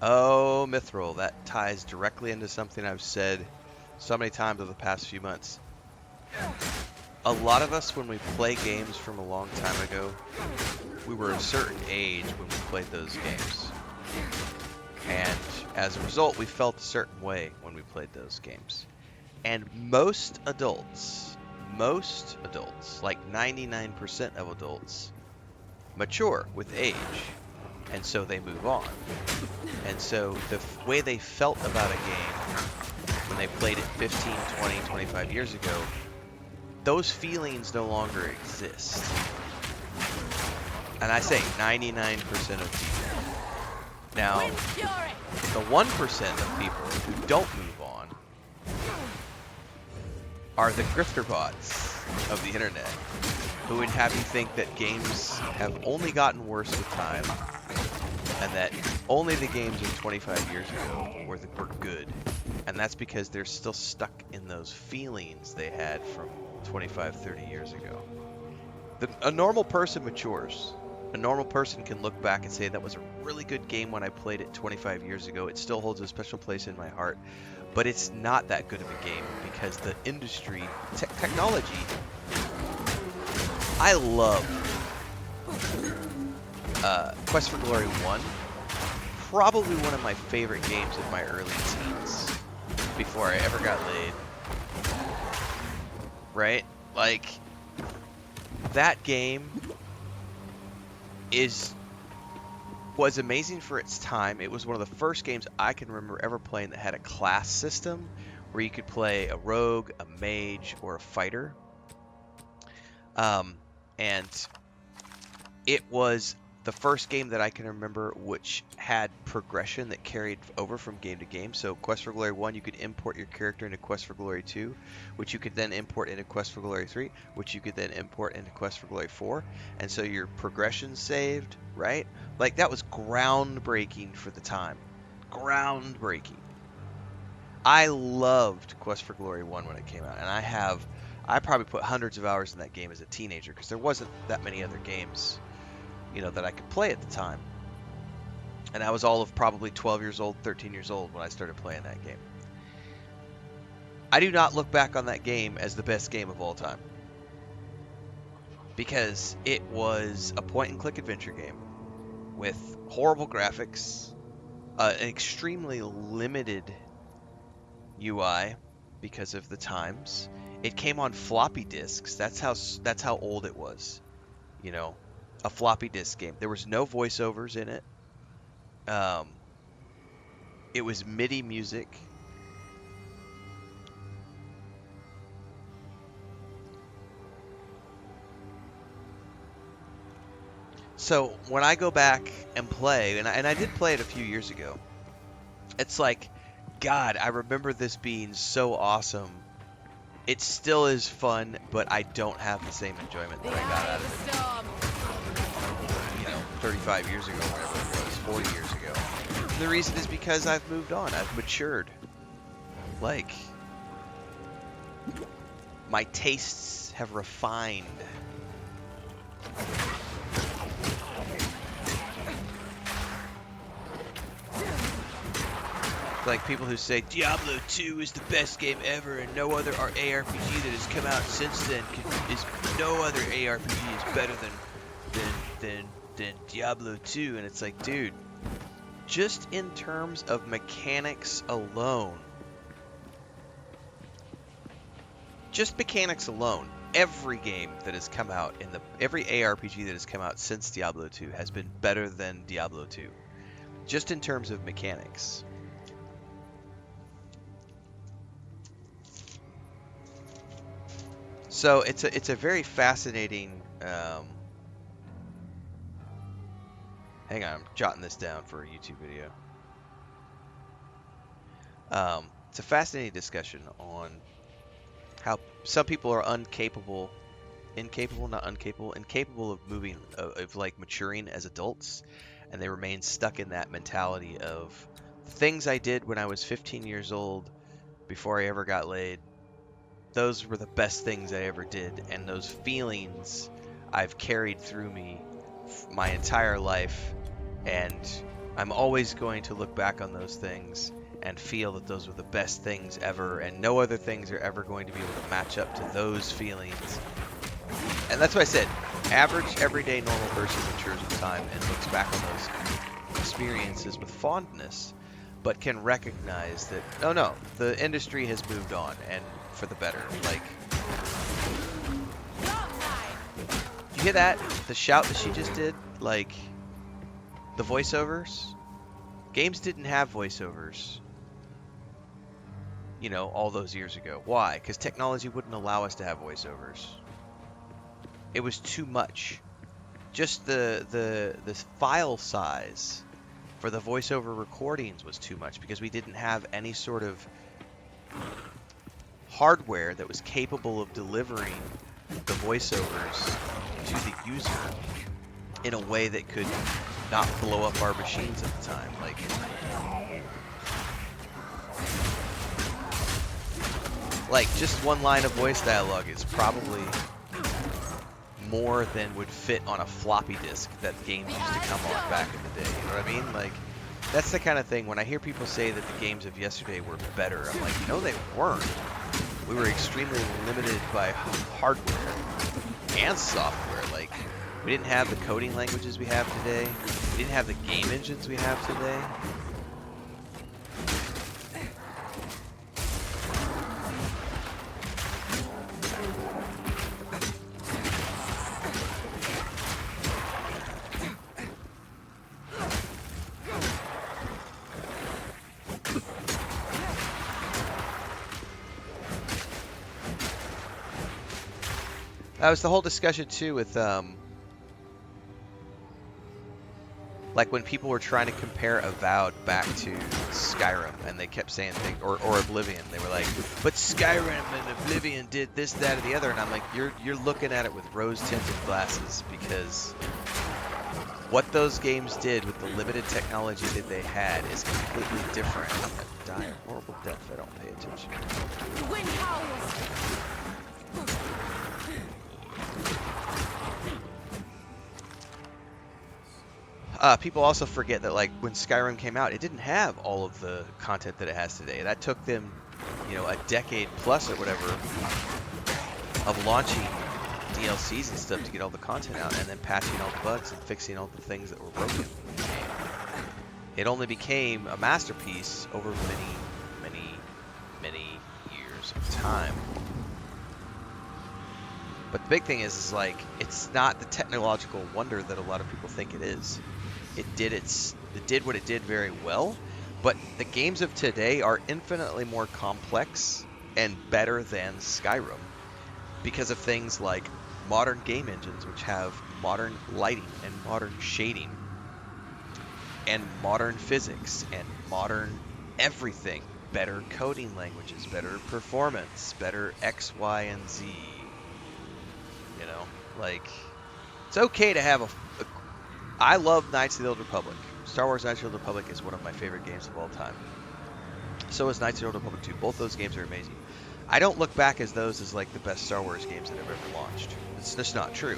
Oh, Mithril, that ties directly into something I've said so many times over the past few months. A lot of us, when we play games from a long time ago, we were a certain age when we played those games. And as a result, we felt a certain way when we played those games. And most adults, like 99% of adults, mature with age. And so they move on. And so the way they felt about a game when they played it 15, 20, 25 years ago, those feelings no longer exist. And I say 99% of people. Now, the 1% of people who don't move on are the grifter bots of the internet, who would have you think that games have only gotten worse with time, and that only the games of 25 years ago were good. And that's because they're still stuck in those feelings they had from 25, 30 years ago. A normal person matures. A normal person can look back and say that was a really good game when I played it 25 years ago. It still holds a special place in my heart. But it's not that good of a game because the industry, technology, I love Quest for Glory 1. Probably one of my favorite games of my early teens before I ever got laid. Right? Like, that game was amazing for its time. It was one of the first games I can remember ever playing that had a class system where you could play a rogue, a mage, or a fighter. And it was the first game that I can remember which had progression that carried over from game to game. So Quest for Glory 1, you could import your character into Quest for Glory 2, which you could then import into Quest for Glory 3, which you could then import into Quest for Glory 4. And so your progression saved, right? Like, that was groundbreaking for the time. Groundbreaking. I loved Quest for Glory 1 when it came out, and I probably put hundreds of hours in that game as a teenager because there wasn't that many other games, that I could play at the time. And I was all of probably 12 years old, 13 years old when I started playing that game. I do not look back on that game as the best game of all time, because it was a point-and-click adventure game with horrible graphics, an extremely limited UI because of the times. It came on floppy disks. That's how old it was. A floppy disk game. There was no voiceovers in it. It was MIDI music. So when I go back and play, and I did play it a few years ago, it's like, God, I remember this being so awesome. It still is fun, but I don't have the same enjoyment that I got out of it, 35 years ago, whatever it was, 40 years ago. And the reason is because I've moved on. I've matured. Like, my tastes have refined. Like people who say Diablo 2 is the best game ever and no other ARPG that has come out since then no other ARPG is better than Diablo 2. And it's like, dude, just in terms of mechanics alone, every game that has come out every ARPG that has come out since Diablo 2 has been better than Diablo 2, just in terms of mechanics. So it's a very fascinating. Hang on, I'm jotting this down for a YouTube video. It's a fascinating discussion on how some people are incapable of moving, of like maturing as adults, and they remain stuck in that mentality of things I did when I was 15 years old before I ever got laid. Those were the best things I ever did, and those feelings I've carried through me my entire life, and I'm always going to look back on those things and feel that those were the best things ever, and no other things are ever going to be able to match up to those feelings. And that's why I said, average, everyday, normal person matures with time and looks back on those experiences with fondness, but can recognize that, oh no, the industry has moved on, and for the better. Like, you hear that? The shout that she just did? Like, the voiceovers? Games didn't have voiceovers, you know, all those years ago. Why? Because technology wouldn't allow us to have voiceovers. It was too much. Just the file size for the voiceover recordings was too much because we didn't have any sort of hardware that was capable of delivering the voiceovers to the user in a way that could not blow up our machines at the time. Like just one line of voice dialogue is probably more than would fit on a floppy disk that games used to come on back in the day. You know what I mean? Like, that's the kind of thing, when I hear people say that the games of yesterday were better, I'm like, no, they weren't. We were extremely limited by hardware and software. Like, we didn't have the coding languages we have today. We didn't have the game engines we have today. That was the whole discussion too with like when people were trying to compare Avowed back to Skyrim, and they kept saying things, or Oblivion. They were like, but Skyrim and Oblivion did this, that, or the other, and I'm like, you're looking at it with rose-tinted glasses, because what those games did with the limited technology that they had is completely different. I'm gonna die a horrible death if I don't pay attention. The wind howls. People also forget that, like, when Skyrim came out, it didn't have all of the content that it has today. That took them, you know, a decade plus or whatever of launching DLCs and stuff to get all the content out, and then patching all the bugs and fixing all the things that were broken. It only became a masterpiece over many years of time. But the big thing is like, it's not the technological wonder that a lot of people think it is. It did what it did very well, but the games of today are infinitely more complex and better than Skyrim because of things like modern game engines, which have modern lighting and modern shading and modern physics and modern everything. Better coding languages, better performance, better X, Y, and Z. You know, like, it's okay to have I love Knights of the Old Republic. Star Wars Knights of the Old Republic is one of my favorite games of all time. So is Knights of the Old Republic 2. Both those games are amazing. I don't look back as those as like the best Star Wars games that have ever launched. It's just not true.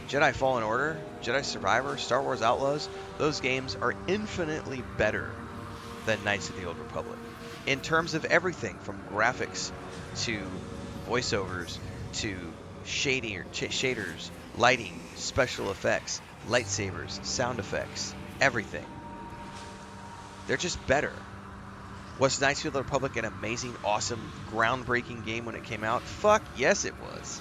Jedi Fallen Order, Jedi Survivor, Star Wars Outlaws, those games are infinitely better than Knights of the Old Republic. In terms of everything from graphics to voiceovers to shaders, lighting, special effects, lightsabers, sound effects, everything. They're just better. Was Knights of the Republic an amazing, awesome, groundbreaking game when it came out? Fuck yes it was.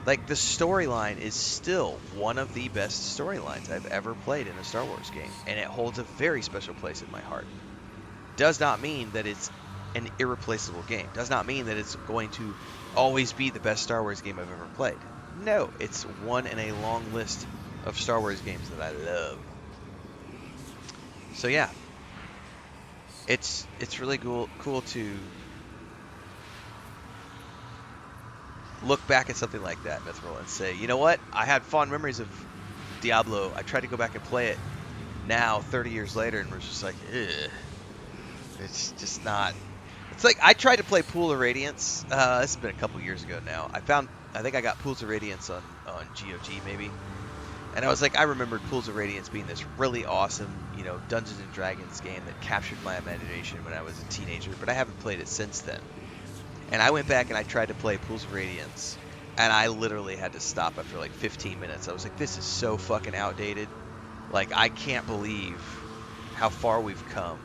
Like, the storyline is still one of the best storylines I've ever played in a Star Wars game, and it holds a very special place in my heart. Does not mean that it's an irreplaceable game. Does not mean that it's going to always be the best Star Wars game I've ever played. No, it's one in a long list of Star Wars games that I love. So yeah, it's really cool to look back at something like that, Mithril, and say, you know what? I had fond memories of Diablo. I tried to go back and play it now, 30 years later, and was just like, ugh. It's just not. It's like, I tried to play Pool of Radiance. This has been a couple years ago now. I think I got Pools of Radiance on GOG maybe. And I was like, I remembered Pools of Radiance being this really awesome, you know, Dungeons and Dragons game that captured my imagination when I was a teenager, but I haven't played it since then. And I went back and I tried to play Pools of Radiance, and I literally had to stop after like 15 minutes. I was like, this is so fucking outdated. Like, I can't believe how far we've come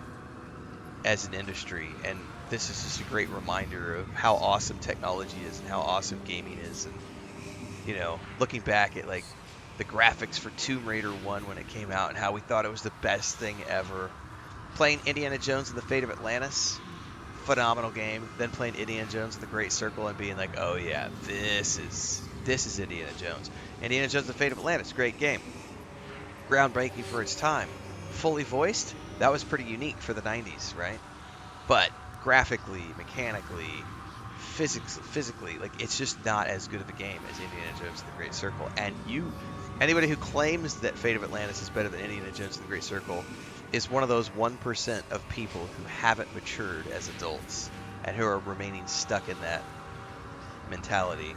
as an industry, and this is just a great reminder of how awesome technology is and how awesome gaming is. And you know, looking back at like the graphics for Tomb Raider 1 when it came out and how we thought it was the best thing ever. Playing Indiana Jones and the Fate of Atlantis, phenomenal game. Then playing Indiana Jones and the Great Circle and being like, oh yeah, this is Indiana Jones. Indiana Jones and the Fate of Atlantis, great game. Groundbreaking for its time. Fully voiced, that was pretty unique for the 90s, right? But graphically, mechanically, physically, like it's just not as good of a game as Indiana Jones and the Great Circle. And anybody who claims that Fate of Atlantis is better than Indiana Jones and the Great Circle is one of those 1% of people who haven't matured as adults and who are remaining stuck in that mentality.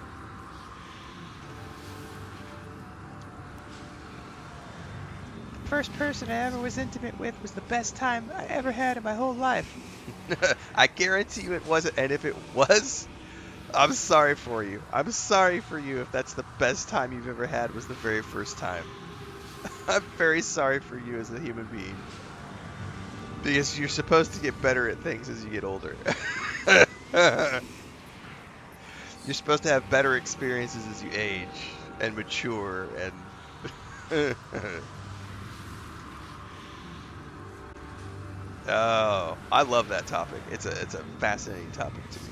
The first person I ever was intimate with was the best time I ever had in my whole life. I guarantee you it wasn't, and if it was, I'm sorry for you. I'm sorry for you if that's the best time you've ever had was the very first time. I'm very sorry for you as a human being. Because you're supposed to get better at things as you get older. You're supposed to have better experiences as you age and mature and... Oh, I love that topic. It's a fascinating topic to me.